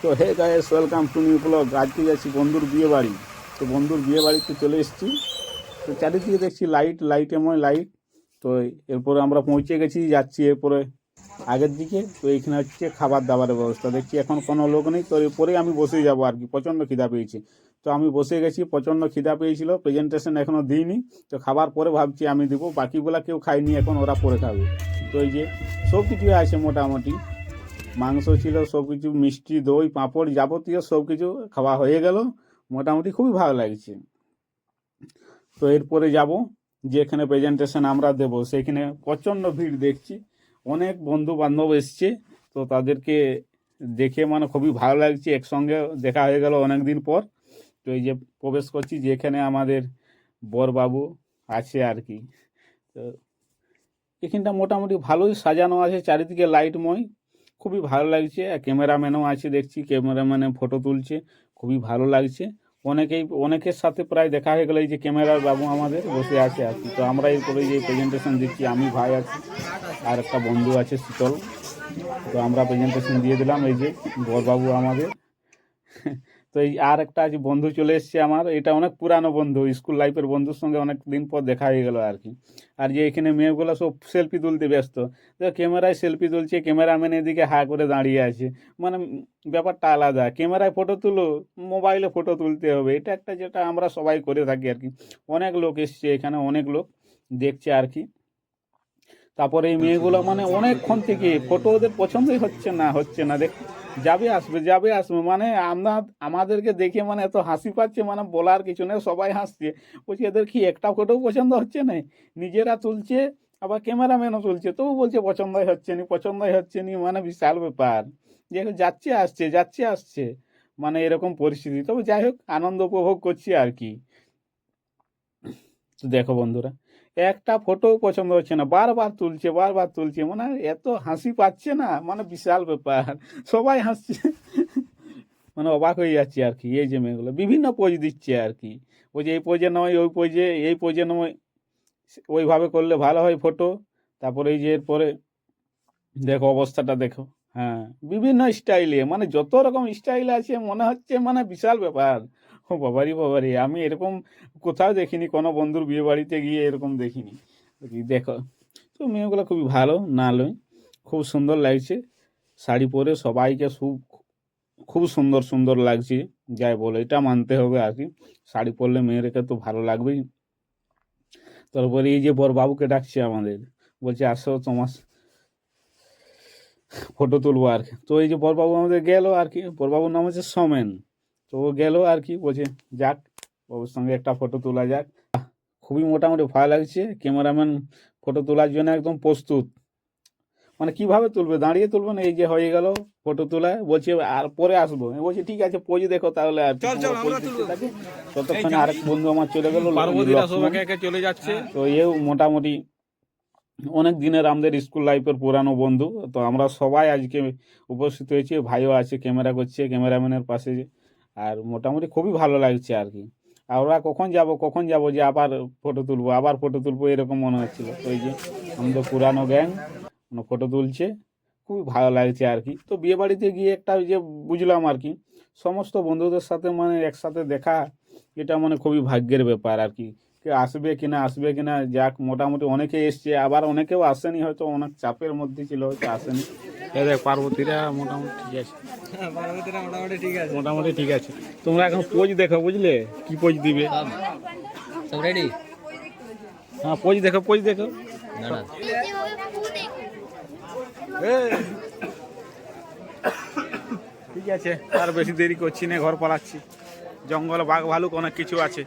তো hey guys, welcome to new blog. আজকে যাচ্ছি বন্ধুর বিয়ে বাড়ি। তো বন্ধুর বিয়ে বাড়িতে চলে এসেছি। তো চারিদিকে দেখছি লাইটেময় লাইট। তো এরপরে আমরা পৌঁছে গেছি, যাচ্ছি এরপরে আগের দিকে। তো এইখানে হচ্ছে খাবার দাবারের ব্যবস্থা, দেখছি এখন কোনো লোক নেই। তো এরপরে আমি বসে যাবো আর কি, প্রচণ্ড খিদা পেয়েছি। তো আমি বসে গেছি, প্রচণ্ড খিদা পেয়েছিল, প্রেজেন্টেশন এখনও দিইনি। তো খাবার পরে ভাবছি আমি দিব, বাকিগুলা কেউ খায়নি, এখন ওরা পরে খাবে। তো এই যে সব কিছুই আছে মোটামুটি, মাংস ছিল, সব কিছু, মিষ্টি, দই, পাঁপড়, যাবতীয় সব কিছু খাওয়া হয়ে গেল। মোটামুটি খুবই ভালো লাগছে। তো এরপরে যাব, যেখানে প্রেজেন্টেশন আমরা দেব সেখানে প্রচণ্ড ভিড় দেখছি, অনেক বন্ধু বান্ধব এসছে। তো তাদেরকে দেখে মানে খুবই ভালো লাগছে, একসঙ্গে দেখা হয়ে গেল অনেক দিন পর। তো এই যে প্রবেশ করছি, যেখানে আমাদের বরবাবু আছে আর কি। তো এখানটা মোটামুটি ভালোই সাজানো আছে, চারিদিকে লাইটময়, খুবই ভালো লাগছে। আর ক্যামেরাম্যানও আছে দেখছি, ক্যামেরাম্যানে ফটো তুলছে, খুবই ভালো লাগছে। অনেকের সাথে প্রায় দেখা হয়ে গেল। এই যে ক্যামেরার বাবু আমাদের বসে আছে আর কি। তো আমরা এরপরে যে প্রেজেন্টেশন দিচ্ছি, আমি, ভাই আছি, আর একটা বন্ধু আছে শীতল। তো আমরা প্রেজেন্টেশন দিয়ে দিলাম। এই যে বরবাবু আমাদের। তো এই আর একটা আজ বন্ধু চলে এসছে আমার, এটা অনেক পুরানো বন্ধু, স্কুল লাইফের বন্ধুর সঙ্গে অনেক দিন পর দেখা হয়ে গেল আর কি। আর যে এখানে মেয়েগুলো সব সেলফি তুলতে ব্যস্ত, তো ক্যামেরায় সেলফি তুলছে, ক্যামেরাম্যান এদিকে হা করে দাঁড়িয়ে আছে। মানে ব্যাপারটা আলাদা, ক্যামেরায় ফটো তুলো, মোবাইলে ফটো তুলতে হবে, এটা একটা যেটা আমরা সবাই করে থাকি আর কি। অনেক লোক এসছে এখানে, অনেক লোক দেখছে আর কি। তারপরে এই মেয়েগুলো মানে অনেকক্ষণ থেকে ফটো, ওদের পছন্দই হচ্ছে না দেখ, যাবে আসবে মানে আমরা, আমাদেরকে দেখে মানে এত হাসি পাচ্ছে, মানে বলার কিছু নেই, সবাই হাসছে। বলছি এদের কি একটা ফটো পছন্দ হচ্ছে না? নিজেরা তুলছে, আবার ক্যামেরাম্যানও তুলছে, তবু বলছে পছন্দই হচ্ছে নি, মানে বিশাল ব্যাপার। যে যাচ্ছে আসছে, মানে এরকম পরিস্থিতি। তবে যাই হোক, আনন্দ উপভোগ করছি আর কি। তো দেখো বন্ধুরা, একটা ফটো পছন্দ হচ্ছে না, বারবার তুলছে, মানে এত হাসি পাচ্ছে না, মানে বিশাল ব্যাপার। সবাই হাসছে, মানে অবাক হয়ে যাচ্ছে আর কি। এই যে মেয়েগুলো বিভিন্ন পোজ দিচ্ছে আর কি, ওই যে এই পোজে নয় ওই পোজে, এই পোজে নয়, ওইভাবে করলে ভালো হয় ফটো। তারপরে এই যে এরপরে দেখো অবস্থাটা দেখো। হ্যাঁ, বিভিন্ন স্টাইলে, মানে যত রকম স্টাইল আছে, মনে হচ্ছে মানে বিশাল ব্যাপার। ও বাবারি, আমি এরকম কোথাও দেখিনি, কোনো বন্ধুর বিয়ে বাড়িতে গিয়ে এরকম দেখিনি। দেখো, তো মেয়েগুলো খুবই ভালো, না লয়, খুব সুন্দর লাগছে। শাড়ি পরে সবাইকে খুব সুন্দর সুন্দর লাগছে, যাই বলো, এটা মানতে হবে আর কি। শাড়ি পরলে মেয়েদেরকে তো ভালো লাগবেই। তারপরে এই যে বরবাবুকে ডাকছে আমাদের, বলছে আসো তোমার ফটো তুলবো আর কি। তো এই যে বরবাবু আমাদের গেল আর কি, বরবাবুর নাম হচ্ছে সোমেন। তো ও গেল আর কি, বলছে যাক, বাবুর সঙ্গে একটা ফটো তোলা যাক। খুবই মোটামুটি ভালো লাগছে। ক্যামেরাম্যান ফটো তোলার জন্য একদম প্রস্তুত, মানে কিভাবে তুলবে, দাঁড়িয়ে তুলবে না, এই যে হয়ে গেল ফটো তোলা। বলছে আর পরে আসবো, আমি বলছি ঠিক আছে, পোজ দেখো তাহলে। আর ততক্ষণে আরেক বন্ধু আমার চলে গেল, চলে যাচ্ছে। তো এও মোটামুটি অনেক দিনের আমাদের স্কুল লাইফের পুরানো বন্ধু। তো আমরা সবাই আজকে উপস্থিত হয়েছি, ভাইও আছে, ক্যামেরা করছে ক্যামেরাম্যানের পাশে। আর মোটামুটি খুবই ভালো লাগছে আর কি। আর ওরা কখন যাব যে আবার ফটো তুলবো এরকম মনে হচ্ছিল। তো এই যে আমাদের পুরানো গ্যাং ফটো তুলছে, খুবই ভালো লাগছে আর কি। তো বিয়ে বাড়িতে গিয়ে একটা ওই যে বুঝলাম আর কি, সমস্ত বন্ধুদের সাথে মানে একসাথে দেখা, এটা মানে খুবই ভাগ্যের ব্যাপার আর কি। কে আসবে কিনা, যাক মোটামুটি অনেকে এসছে, আবার অনেকেও আসেনি, হয়তো অনেক চাপের মধ্যে ছিল, হয়তো আসেনি। দেখ পার্বতীরা মোটামুটি ঠিক আছে, মোটামুটি ঠিক আছে। তোমরা এখন পোজ দেখো, বুঝলে কি পোজ দিবে। সব রেডি? হ্যাঁ, পোজ দেখো। ঠিক আছে, আর বেশি দেরি করছি না, ঘর পালাচ্ছি। জঙ্গল, বাঘ ভালুক অনেক কিছু আছে।